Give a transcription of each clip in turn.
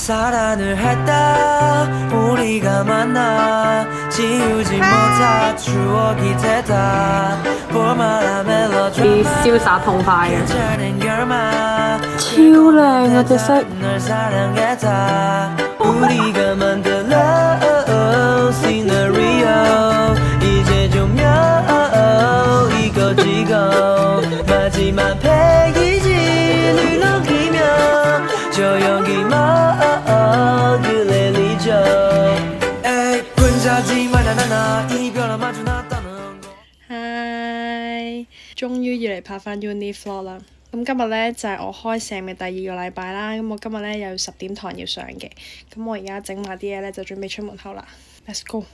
사랑을 했다 우리가 만나 지우지 못할 추억이 되다 볼만한 멜로드라마 瀟灑痛快嘅， 괜찮은 결말 超靚啊隻色！ 널 사랑했다 우리가 만든 love scenario 이제 조명 이거지고 마지막 페이지를 넘기며 조용히 먹을 리죠 에이 혼자지만 나나 이별을 마주 났다는 거嗨，終於要嚟拍翻 uni vlog 啦！咁今日呢，就係我開 Sem 嘅第2個禮拜啦，咁我今日呢，又要10點堂要上嘅，咁我而家整埋啲嘢呢，就準備出門口啦。Let's go！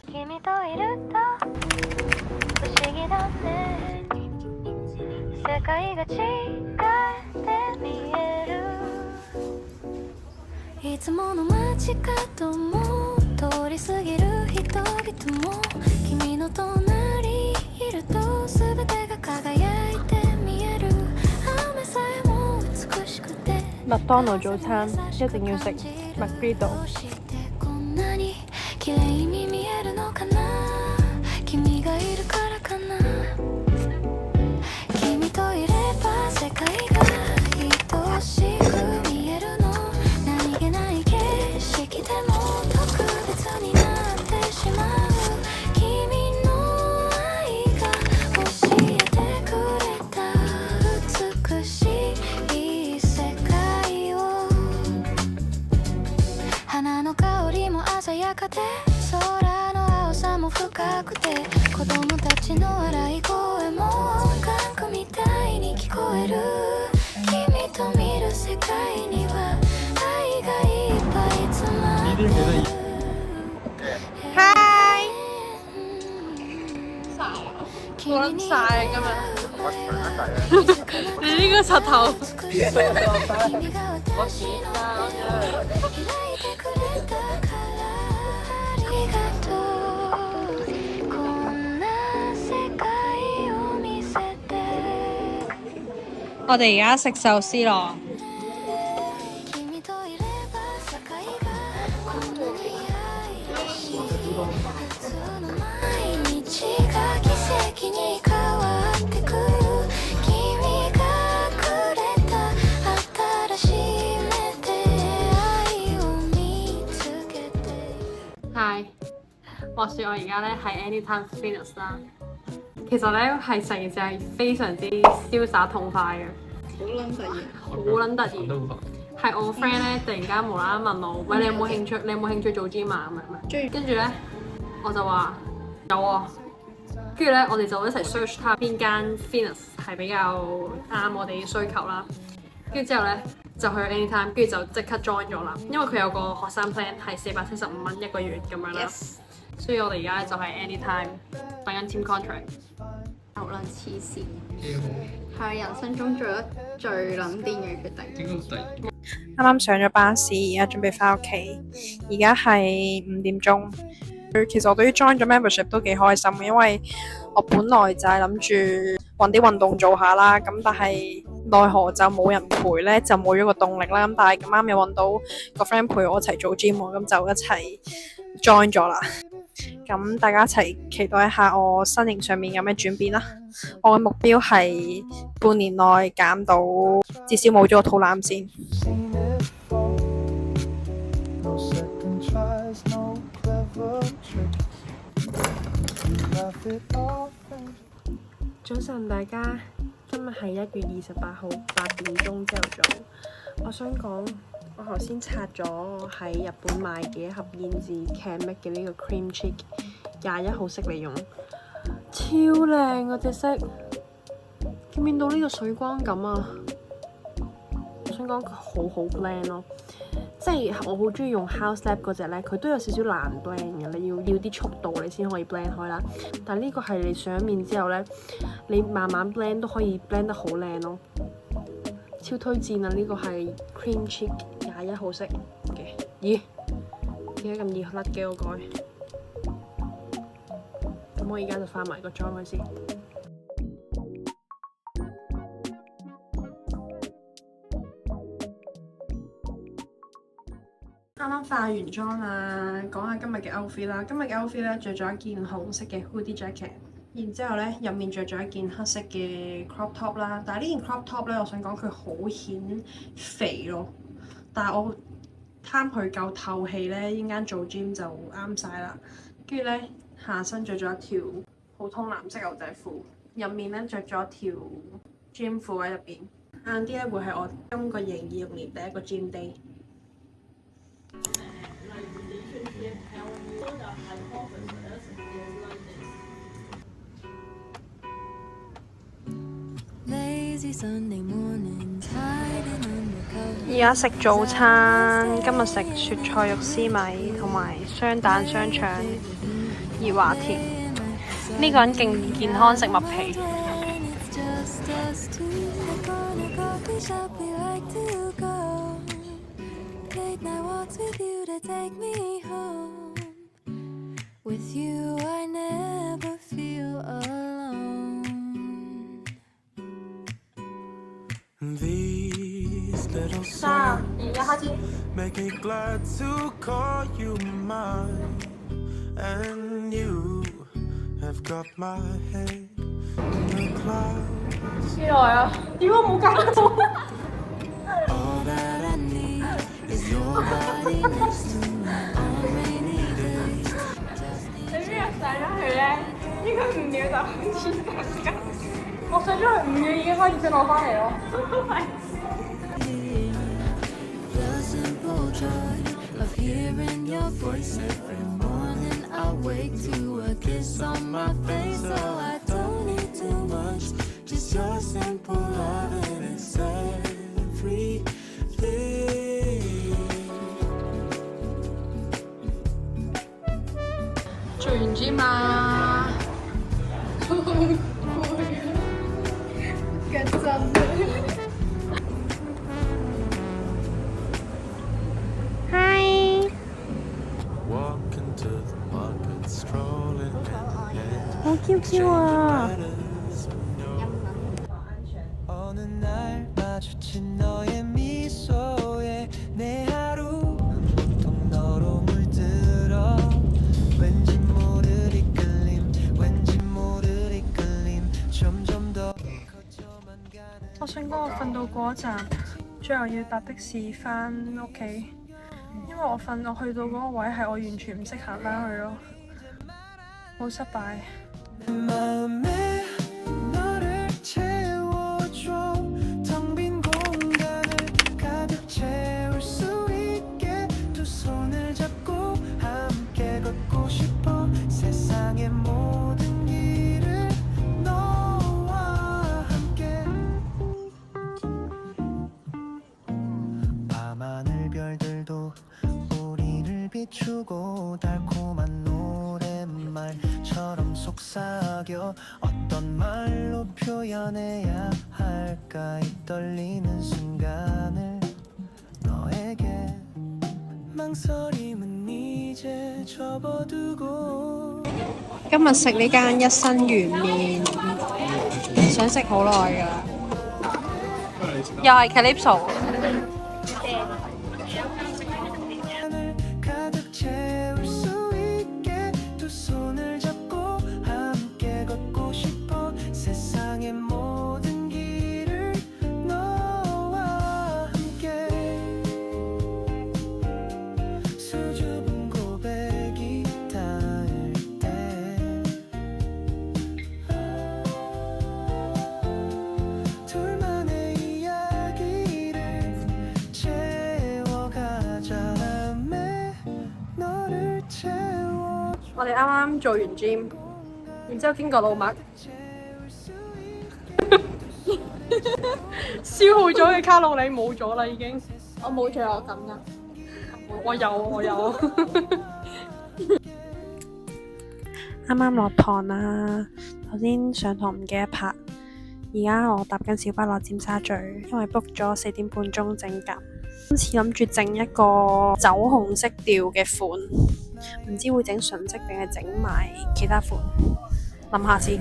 君といると不思議だね世界が違って見えるいつもの街角も通り過ぎる人々も君の隣いると全てが輝いて見える雨さえも美しくて麥當勞早餐一定要食麥菲道。こんなに綺麗に見えるのかな君がいるからかな君といれば世界が愛しく見えるの何気ない景色でも特別になってしまう君の愛が教えてくれた美しい世界を花の香りも鮮やかで空の青さも深くて子供たちの笑い声も音楽みたいに聞こえる君と見る世界には愛がいっぱい詰まってる嗨，好撚曬啊今日！你呢個柒頭。我見啦，開いてくれたからありがとうこんな世界を見せて我哋而家食壽司咯。君といれば世界がこんなに愛しい普通の毎日が奇跡に変わってく君がくれた新しい目で愛を見つけて係，話說我而家咧係 Anytime Fitness 啦，其實咧係成件事係非常之瀟灑痛快嘅，好撚突然，好撚突然。係我 friend 咧突然間無啦啦問我，喂你有冇興趣？你有冇興趣做 gym 啊？咁樣，跟住咧我就話有啊，跟住咧我哋就一齊 search 睇下邊間 fitness 係比較啱我哋嘅需求啦。跟住之後咧就去 Anytime，跟住就即刻 join 咗啦。因為佢有個學生 plan 係475蚊一個月咁樣啦，所以我哋而家就係 Anytime 等緊 team contract。好撚黐線，係人生中做得最撚癲嘅決定。啱啱上咗巴士，而家準備翻屋企。而家係5點鐘。其實我對於 join 咗 membership 都幾開心嘅，因為我本來就係諗住揾啲運動做下啦，咁但係奈何就冇人陪呢，就冇咗個動力啦。咁但係咁啱又揾到個 friend 陪我一齊做 gym，咁就一齊 join 咗啦。咁大家一齊期待一下我身形上面有咩轉變啦。我嘅目標係半年內減到至少冇咗個肚腩先。No second tries, no clever trick. Laugh it off and 早晨大家，今日係1月28號8點鐘朝頭早。我想講，我頭先刷咗喺日本買嘅一盒燕子 Can-Make 嘅呢個 Cream Cheek 21號色嚟用，超靚啊隻色，見唔見到呢個水光感啊？我想講佢好 blend 咯。即係我好中意用 House Lab 嗰隻咧，佢都有少少難 blend 嘅，你要啲速度你先可以 blend 開啦。但係呢個係你上面之後咧，你慢慢 blend 都可以 blend 得好靚咯，超推薦啊！呢個係 Cream Cheek 21號色嘅，咦？點解咁易甩嘅個蓋？咁我而家就化埋個妝佢先。啱啱化完妝啦，講下今日嘅 outfit 啦。今日嘅 outfit 咧着咗一件紅色嘅 hoodie jacket，然之後咧入面着咗一件黑色嘅 crop top 啦。但係呢件 crop top 咧，我想講佢好顯肥咯。但係我貪佢夠透氣咧，依間做 gym 就啱晒啦。跟住咧下身着咗一條普通藍色牛仔褲，入面咧着咗條 gym 褲喺入邊。晏啲咧會係我今個2026年第一個 gym day。而家食早餐，今日食雪菜肉絲米同埋雙蛋雙腸熱華田。呢個人勁唔健康，食麥皮。3、2、1開始。Make me glad to call you mine, and you have got my head in the clouds. 幾耐啊？點解冇搞到？All that I need is your body next to me on rainy days. 你邊日上咗去咧？應該5秒就開始得㗎。我上咗去5秒已經開始想攞翻嚟咯。Of hearing your voice every morning, I wake to a kiss on my face. So I don't need too much, just your simple love and it's everything. 做完 gym 啦，好攰，腳震。好 Q Q 啊！我想講我瞓到嗰一站，最後要搭的士返屋企，因為我去到嗰個位係我完全唔識行返去咯，好失敗。今日食呢間一生圓麵，想食好耐㗎啦，又係 Calypso。我哋啱啱做完 gym， 然之後經過老麥，消耗咗嘅卡路里冇咗啦已經。我冇罪惡感㗎。我有。啱啱落堂啦，頭先上堂唔記得拍，而家我搭緊小巴落尖沙咀，因為 book 咗4點半鐘整甲。今次諗住整一個酒紅色調嘅款，唔知會整純色定係整埋其他款，諗下先。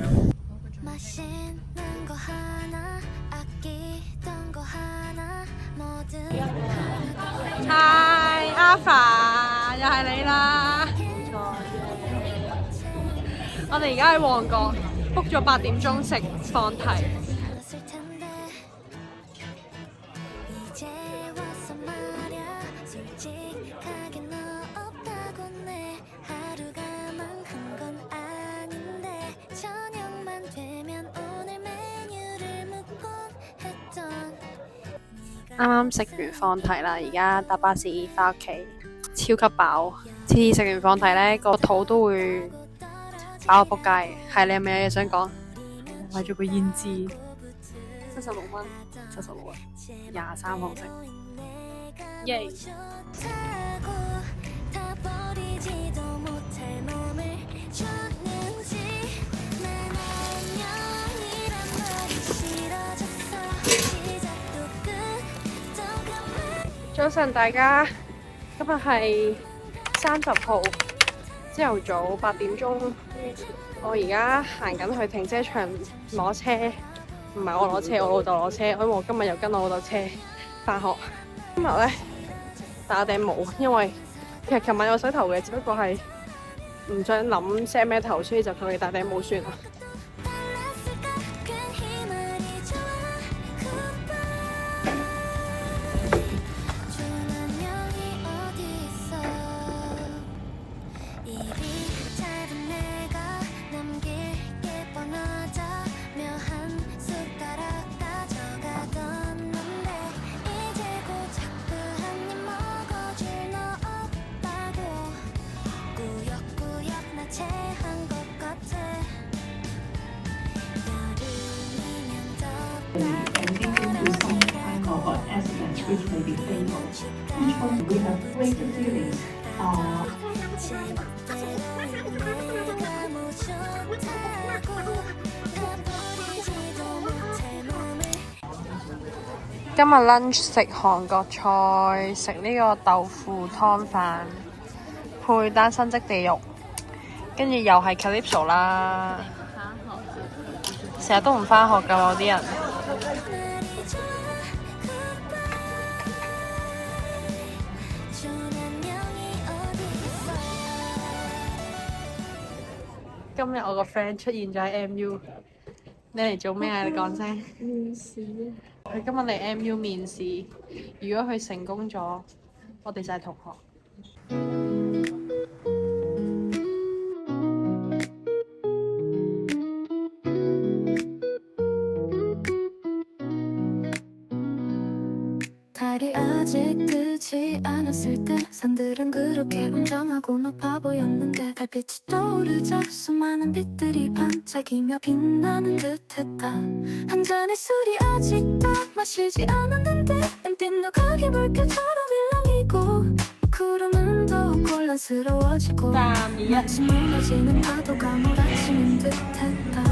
Hi Java 又係你啦。冇錯。我哋而家喺旺角 book 咗8點鐘食放題。 알았을 텐데 이제 와서 말야 솔직하게 너 없다고 내 하루가 망한 건 아닌데 저녁만 되면 오늘 메뉴를 묻곤 했던 啱啱食完放題啦，而家搭巴士翻屋企，超級飽。次次食完放題呢，個肚都會飽到仆街。係，你係咪有嘢想講？買咗個胭脂，76蚊，76啊，23方式，耶！ 좋다고 다 버리지도 못할 몸을 줬는지 난 안녕이란 말이 싫어졌어 시작도 끝도 가만히 早晨大家，今日係30號朝頭早8點鐘，我而家行緊去停車場攞車，唔係我攞車，我老豆攞車，因為我今日又跟我老豆車返學。今日呢，打頂帽，因為其實琴晚有洗頭嘅，只不過係唔想諗 set 咩頭，所以就求其打頂帽算啦。 달랐을까 괜히 말이 좋아 goodbye 좋은 안녕이 어디 있어 입이 짧은 내가 남길게 뻔하자 묘한 숟가락 가져가던 넌데 이제 곧 자꾸 한 입 먹어줄 너 없다고 꾸역꾸역 나 체한 것 같아 여름이면 덥다 or accidents which may be fatal. Each one will have greater feelings. 내가 뭐 좋다고 다 버리지도 못할 몸을 今日 lunch 食韓國菜，食呢個豆腐湯飯，配單身即地獄，跟住又係 Calypso 啦。成日都唔返學㗎嘛，啲人。 말이 좋아 goodbye 좋은 안녕이 어디 있어 今日我個 friend 出現咗喺 MU， 你嚟做咩啊？你講聲。面試。佢今日嚟 MU 面試，如果佢成功咗，我哋就係同學。 달이 아직 뜨지 않았을 때 산들은 그렇게 웅장하고 높아 보였는데 달빛이 떠오르자 수많은 빛들이 반짝이며 빛나는 듯했다 한 잔의 술이 아직도 마시지 않았는데 엠빛 누각이 물결처럼 일렁이고 구름은 더욱 곤란스러워지고 마치 무너지는 파도가 몰아치는 듯했다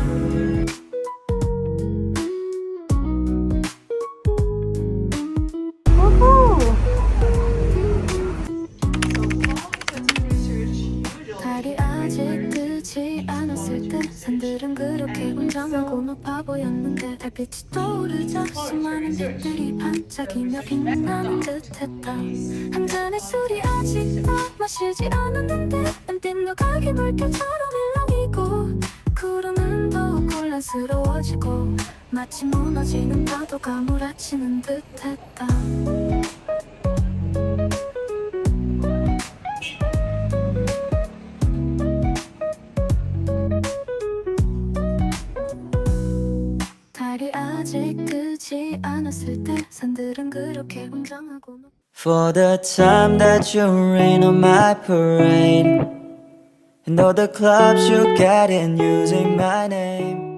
달이 아직 뜨지 않았을 때 산들은 그렇게 웅장하고 높아 보였는데 달빛이 떠오르자 수많은 빛들이 반짝이며 빛나는 듯했다 한 잔의 술이 아직도 마시지 않았는데 엠빛 누각이 물결처럼 일렁이고 구름은 더욱 곤란스러워지고 마치 무너지는 파도가 몰아치는 듯했다 달이 아직 뜨지 않았을 때 산들은 그렇게 웅장하고 For the time that you rain on my parade And all the clubs you get in using my name